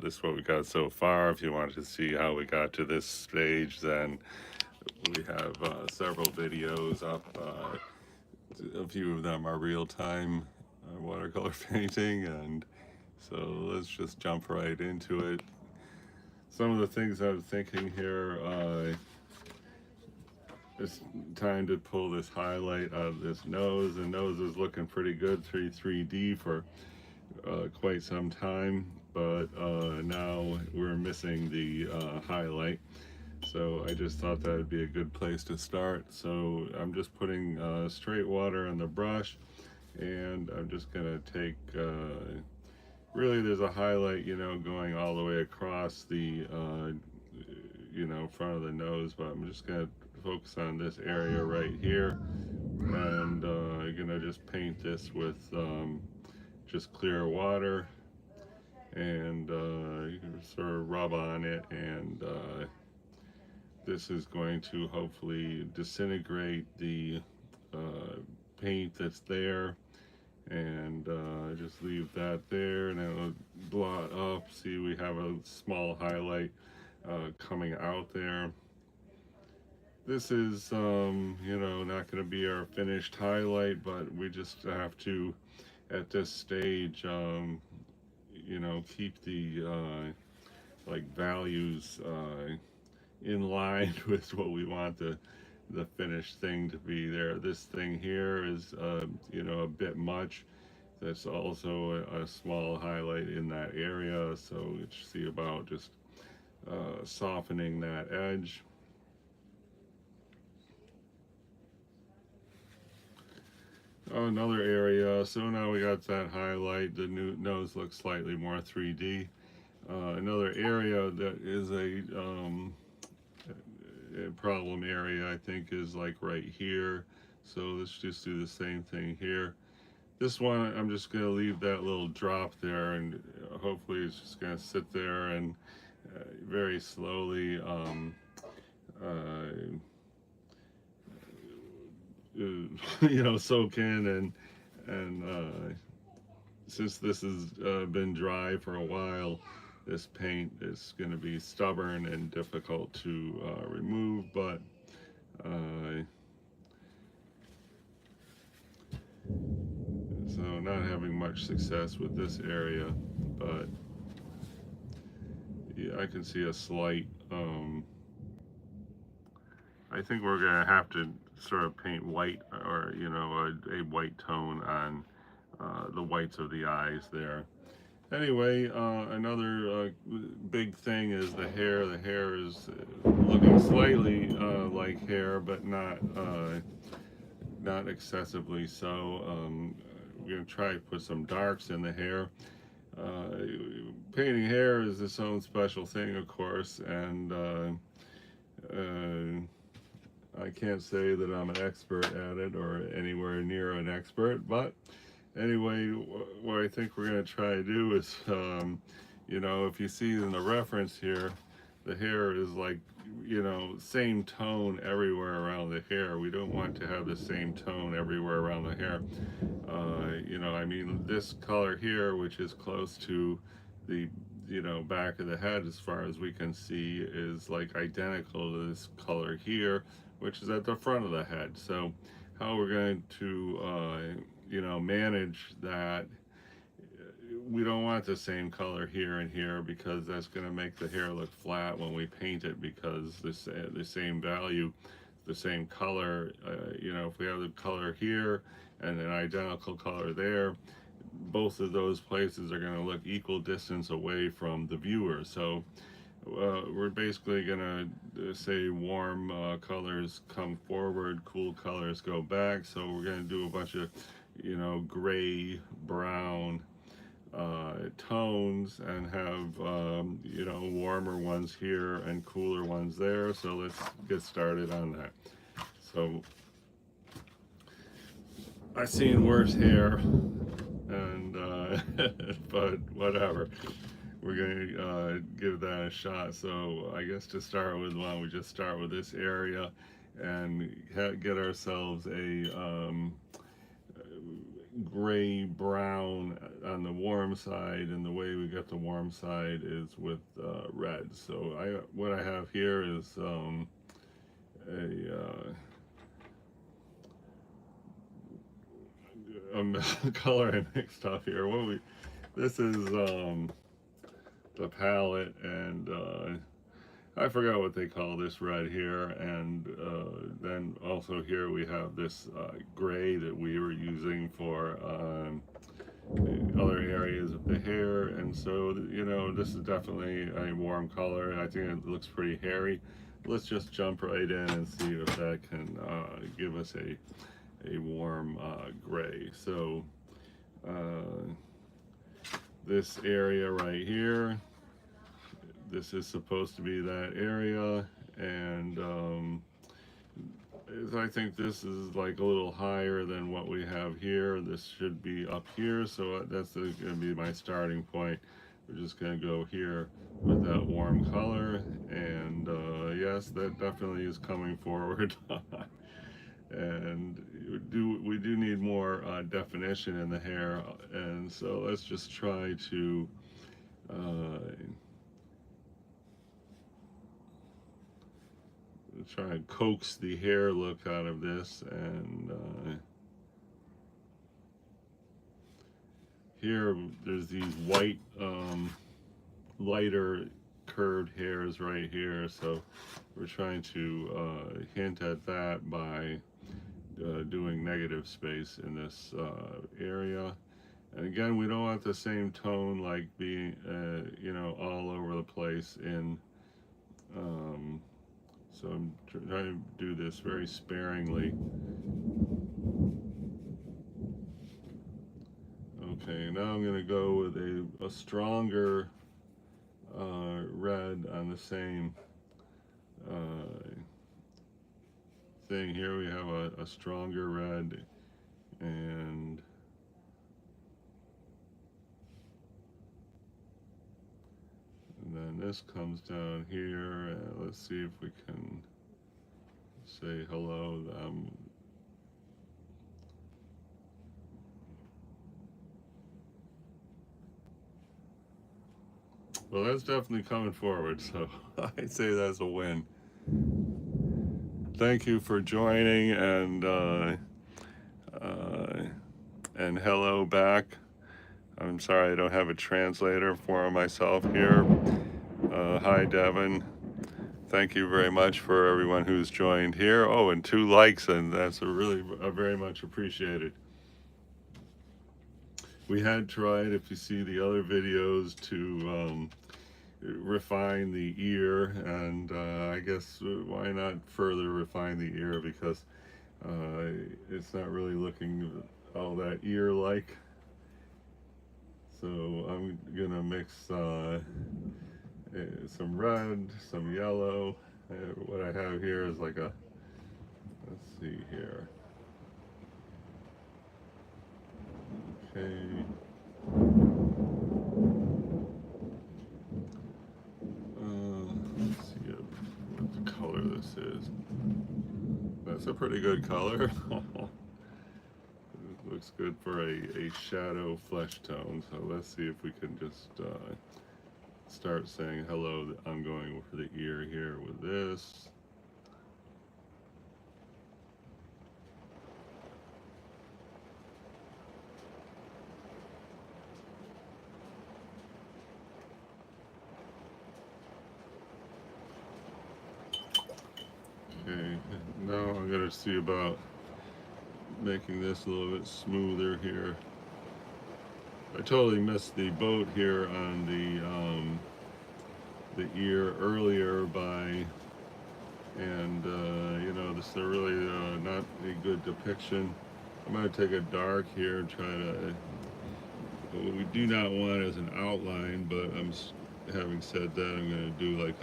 this is what we got so far. If you wanted to see how we got to this stage, then we have several videos up. A few of them are real-time watercolor painting, and so let's just jump right into it. Some of the things I was thinking here, it's time to pull this highlight out of this nose. The nose is looking pretty good, 3D for quite some time, but now we're missing the highlight. So I just thought that would be a good place to start. So I'm just putting straight water on the brush, and I'm just gonna take, really there's a highlight, going all the way across the, front of the nose, but I'm just gonna focus on this area right here, and I'm gonna just paint this with just clear water, and you can sort of rub on it, and this is going to hopefully disintegrate the paint that's there, and just leave that there, and it'll blot up. See, we have a small highlight coming out there. This is, not going to be our finished highlight, but we just have to, at this stage, keep the values in line with what we want the finished thing to be there. This thing here is, a bit much. That's also a small highlight in that area, so you see about just softening that edge. Oh, another area, so now we got that highlight. The new nose looks slightly more 3D. Another area that is a problem area, I think, is like right here. So let's just do the same thing here. This one, I'm just going to leave that little drop there, and hopefully it's just going to sit there and very slowly soak in, and since this has been dry for a while, this paint is going to be stubborn and difficult to remove, but so not having much success with this area, but yeah, I can see a slight, I think we're going to have to sort of paint white, or a white tone on the whites of the eyes there. Anyway, another big thing is the hair. The hair is looking slightly like hair, but not excessively so. We're gonna try to put some darks in the hair. Painting hair is its own special thing, of course, and I can't say that I'm an expert at it or anywhere near an expert, but anyway, what I think we're going to try to do is, if you see in the reference here, the hair is like, same tone everywhere around the hair. We don't want to have the same tone everywhere around the hair. This color here, which is close to the, back of the head as far as we can see, is like identical to this color here, which is at the front of the head. So how we're going to manage that, we don't want the same color here and here, because that's going to make the hair look flat when we paint it, because the same value, the same color, if we have the color here and an identical color there, both of those places are going to look equal distance away from the viewer. So we're basically going to say warm colors come forward, cool colors go back. So we're going to do a bunch of gray, brown tones, and have warmer ones here and cooler ones there. So let's get started on that. So I've seen worse hair, and but whatever, we're gonna give that a shot. So I guess to start with, why don't we just start with this area and get ourselves a gray brown on the warm side, and the way we get the warm side is with red. So what I have here is a color I mixed up here. This is the palette, and I forgot what they call this red here, and then also here we have this gray that we were using for other areas of the hair. And so, you know, this is definitely a warm color. I think it looks pretty hairy. Let's just jump right in and see if that can give us a warm gray. So this area right here, this is supposed to be that area, and I think this is like a little higher than what we have here. This should be up here, so that's going to be my starting point. We're just going to go here with that warm color, and yes, that definitely is coming forward. And we do need more definition in the hair, and so let's just try to try and coax the hair look out of this. And here there's these white lighter curved hairs right here, so we're trying to hint at that by doing negative space in this area. And again, we don't want the same tone like being you know, all over the place in so I'm trying to do this very sparingly. Okay, now I'm going to go with a stronger red on the same thing. Here we have a stronger red, and then this comes down here. Let's see if we can say hello. Well, that's definitely coming forward, so I'd say that's a win. Thank you for joining, and hello back. I'm sorry I don't have a translator for myself here. Hi, Devin. Thank you very much for everyone who's joined here. Oh, and 2 likes, and that's very much appreciated. We had tried, if you see the other videos, to refine the ear, and I guess why not further refine the ear, because it's not really looking all that ear-like. So I'm gonna mix some red, some yellow. What I have here is like a, let's see here. Okay. Let's see what the color this is. That's a pretty good color. It looks good for a shadow flesh tone. So let's see if we can just start saying hello. I'm going for the ear here with this. Okay, now I'm going to see about making this a little bit smoother here. I totally missed the boat here on the ear earlier and you know, this is really not a good depiction. I'm going to take a dark here and try to, what we do not want is an outline, but having said that, I'm going to do like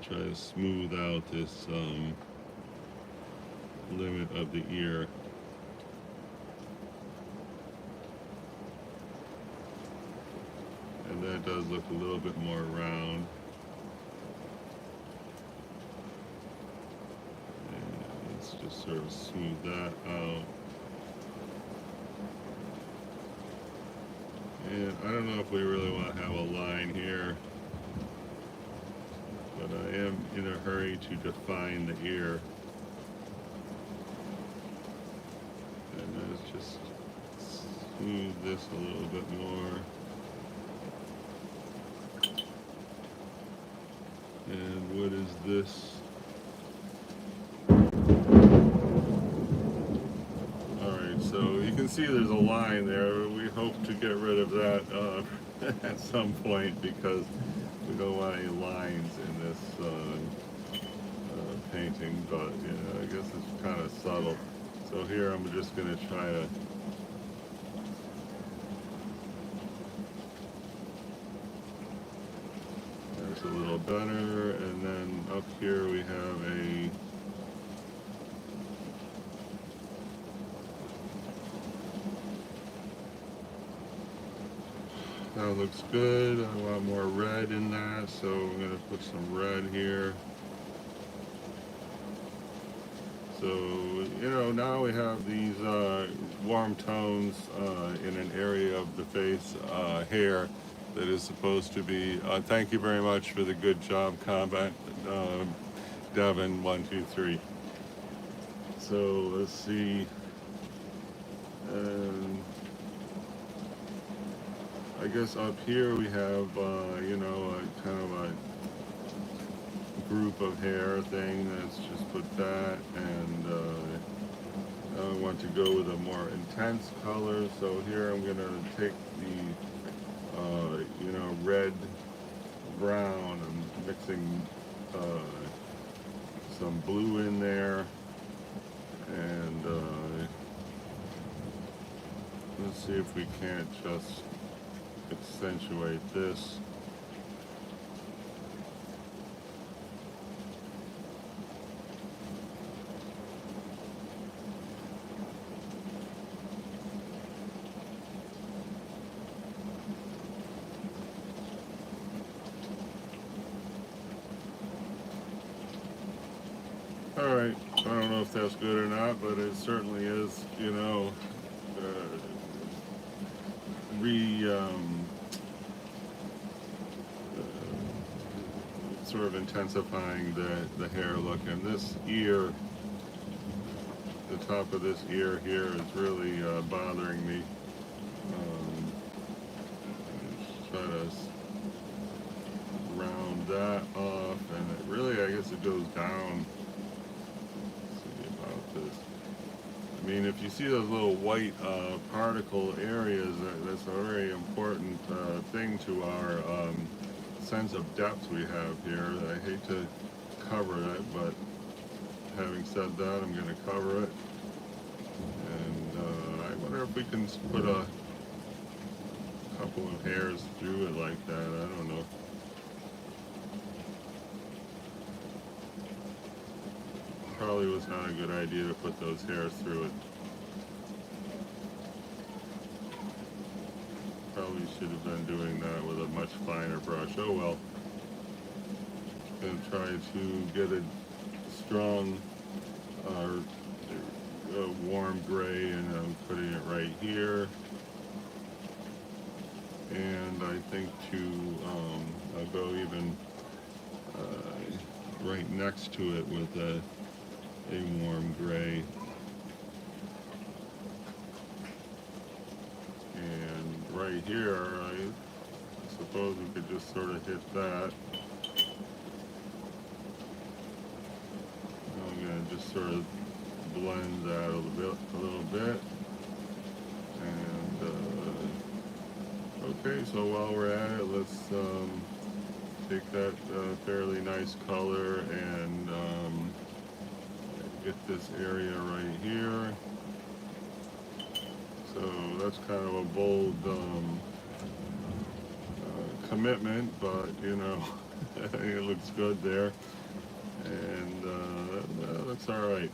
try to smooth out this limit of the ear. And that does look a little bit more round. And let's just sort of smooth that out. And I don't know if we really want to have a line here, but I am in a hurry to define the ear. And let's just smooth this a little bit more. And what is this? Alright, so you can see there's a line there. We hope to get rid of that at some point because we don't want any lines in this painting, but you know, I guess it's kind of subtle. So here I'm just going to try to there's a little better, and then up here we have a that looks good. I want more red in that, so I'm going to put some red here. So, you know, now we have these warm tones in an area of the face hair that is supposed to be, thank you very much for the good job comment, Devin 123. So let's see, I guess up here we have, you know, a kind of a group of hair thing. Let's just put that, and I want to go with a more intense color. So here I'm going to take the, you know, red, brown. I'm mixing some blue in there, and let's see if we can't just accentuate this. Alright, I don't know if that's good or not, but it certainly is, you know, sort of intensifying the hair look. And this ear, the top of this ear here is really bothering me. Just try to round that off, and it really, I guess it goes down. I mean, if you see those little white particle areas, that's a very important thing to our sense of depth we have here. I hate to cover it, but having said that, I'm going to cover it. And I wonder if we can put a couple of hairs through it like that. I don't know. Probably was not a good idea to put those hairs through it. Probably should have been doing that with a much finer brush. Oh well. Gonna try to get a strong warm gray, and I'm putting it right here. And I think I'll go even right next to it with a warm gray. And right here, I suppose we could just sort of hit that. I'm going to just sort of blend that a little bit. And okay, so while we're at it, let's take that fairly nice color and get this area right here. So that's kind of a bold commitment, but you know, it looks good there, and that looks all right.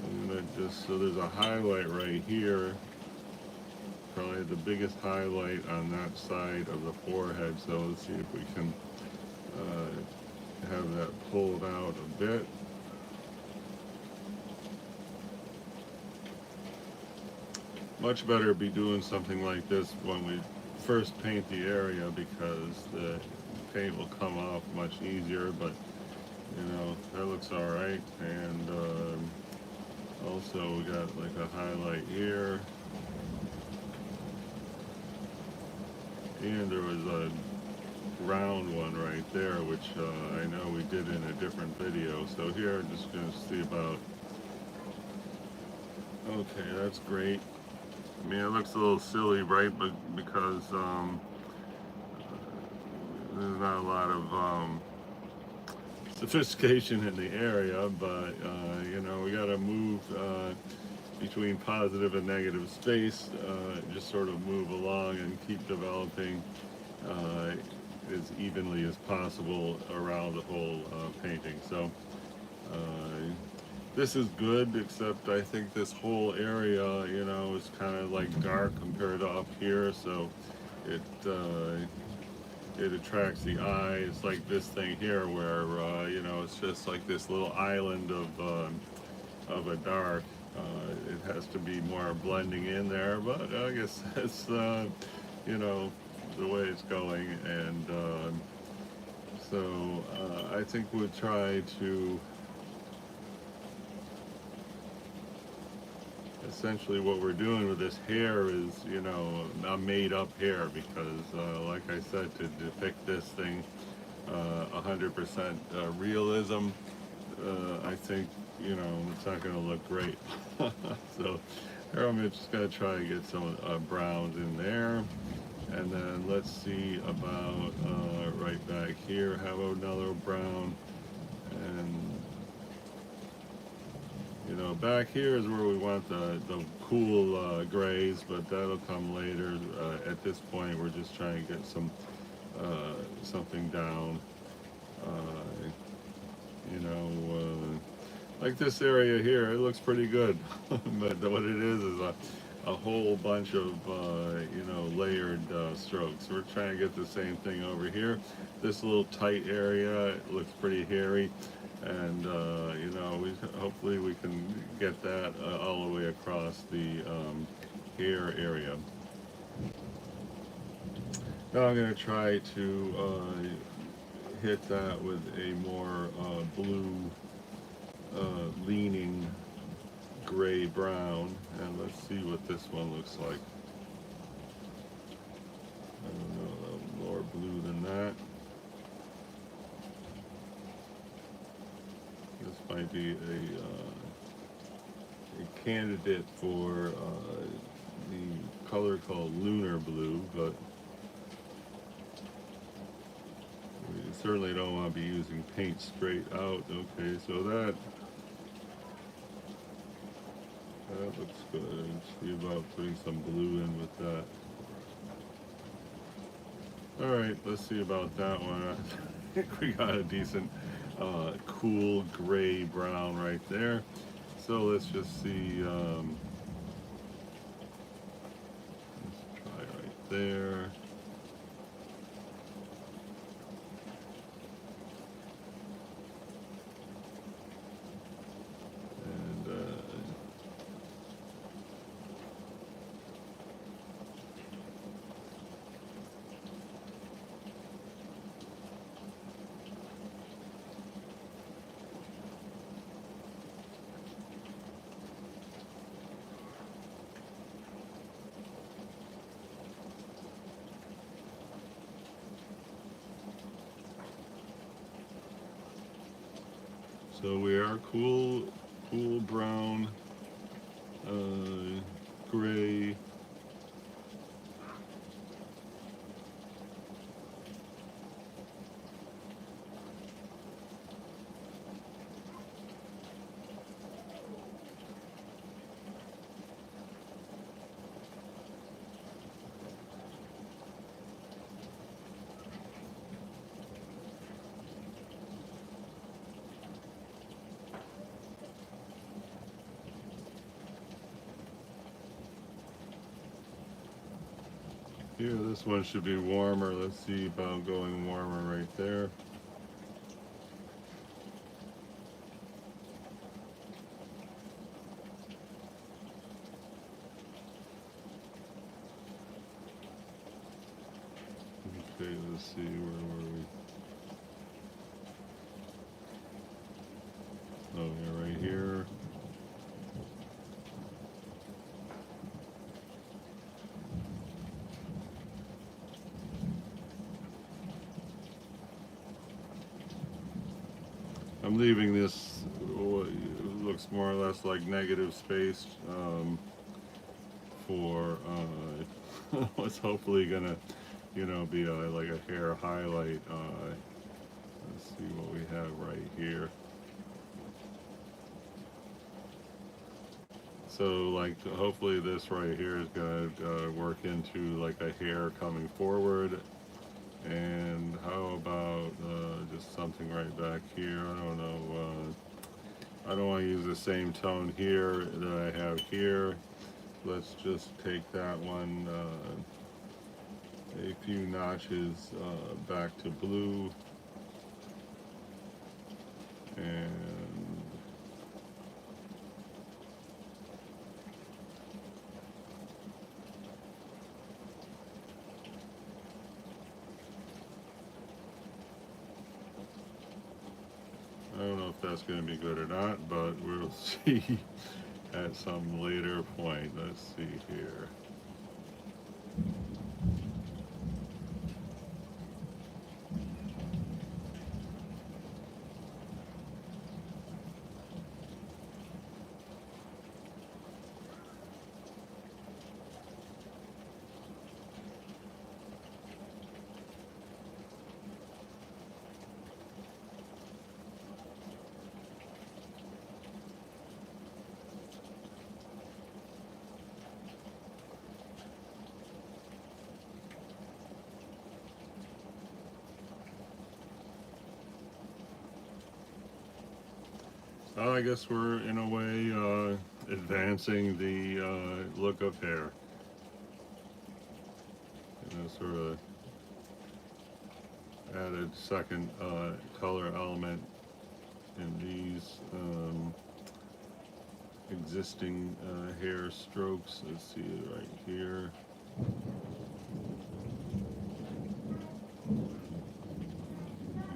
I'm gonna just, so there's a highlight right here, probably the biggest highlight on that side of the forehead. So let's see if we can have that pulled out a bit. much better be doing something like this when we first paint the area, because the paint will come off much easier. But you know, that looks all right. And also we got like a highlight here, and there was a round one right there, which I know we did in a different video. So here I'm just going to see about, okay, that's great. I mean, it looks a little silly, right? But because there's not a lot of sophistication in the area, but you know, we got to move between positive and negative space, just sort of move along and keep developing as evenly as possible around the whole painting. So this is good, except I think this whole area, you know, is kind of like dark compared to up here, so it attracts the eye. It's like this thing here where you know, it's just like this little island of a dark. It has to be more blending in there, but I guess that's you know, the way it's going. And so I think we'll try to, essentially what we're doing with this hair is, you know, a made up hair, because like I said, to depict this thing 100% realism, I think, you know, it's not going to look great. So here I'm just going to try to get some browns in there. And then let's see about right back here, have another brown. And you know, back here is where we want the cool grays, but that'll come later. At this point, we're just trying to get some something down. You know, like this area here, it looks pretty good, but what it is a whole bunch of you know, layered strokes. We're trying to get the same thing over here. This little tight area, it looks pretty hairy, and you know, hopefully we can get that all the way across the hair area. Now I'm going to try to hit that with a more blue leaning gray brown, and let's see what this one looks like. I don't know, more blue than that. This might be a candidate for the color called lunar blue, but we certainly don't want to be using paint straight out. Okay, so that looks good. See about putting some blue in with that. Alright, let's see about that one. I think we got a decent cool gray brown right there. So let's just see, let's try right there. So we are cool brown, gray. Here, this one should be warmer. Let's see about going warmer right there. Okay, let's see, where were we? Oh, yeah, right here. I'm leaving this what looks more or less like negative space for what's hopefully gonna, be like a hair highlight. Let's see what we have right here. So like hopefully this right here is gonna work into like a hair coming forward. And how about just something right back here? I don't know. I don't want to use the same tone here that I have here. Let's just take that one a few notches back to blue. And I don't know if that's going to be good or not, but we'll see at some later point. Let's see here. I guess we're in a way advancing the look of hair. Sort of added second color element in these existing hair strokes. Let's see it right here.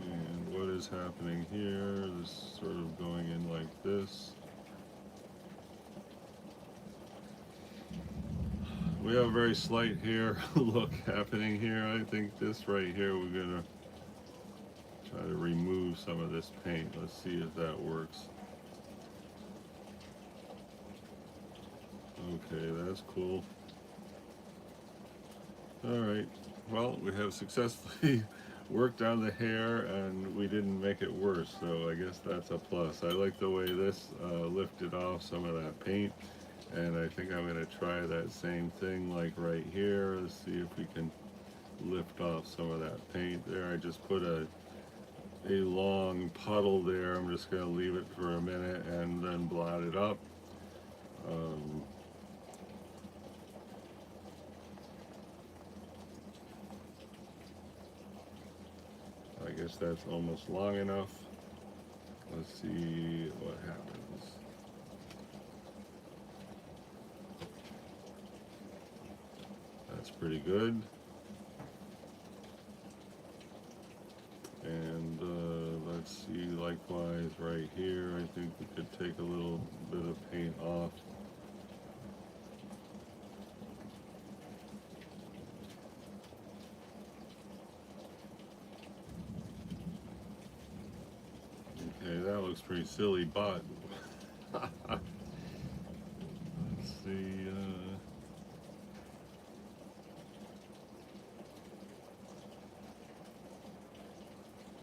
And what is happening here? This sort of going in like this. We have a very slight hair look happening here. I think this right here, we're gonna try to remove some of this paint. Let's see if that works. Okay, that's cool. Alright, well, we have successfully worked on the hair and we didn't make it worse, so I guess that's a plus. I like the way this lifted off some of that paint, and I think I'm going to try that same thing like right here. Let's see if we can lift off some of that paint there. I just put a long puddle there. I'm just going to leave it for a minute and then blot it up. I guess that's almost long enough. Let's see what happens. That's pretty good. And let's see, likewise right here, I think we could take a little bit of paint off. Okay, that looks pretty silly, but let's see.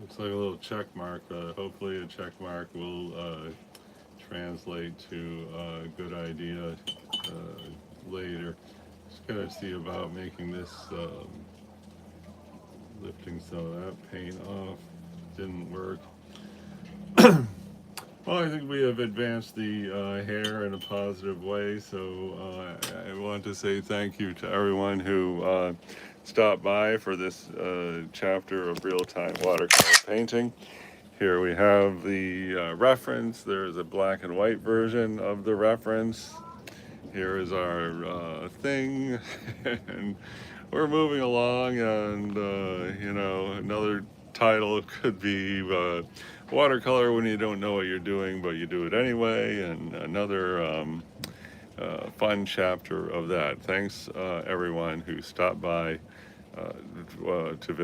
Looks like a little check mark. Hopefully a check mark will translate to a good idea later. Just gotta see about making this, lifting some of that paint off. Didn't work. Well, I think we have advanced the hair in a positive way, so I want to say thank you to everyone who stopped by for this chapter of real-time watercolor painting. Here we have the reference. There's a black and white version of the reference. Here is our thing, and we're moving along, and another title could be watercolor when you don't know what you're doing, but you do it anyway, and another fun chapter of that. Thanks everyone who stopped by to visit.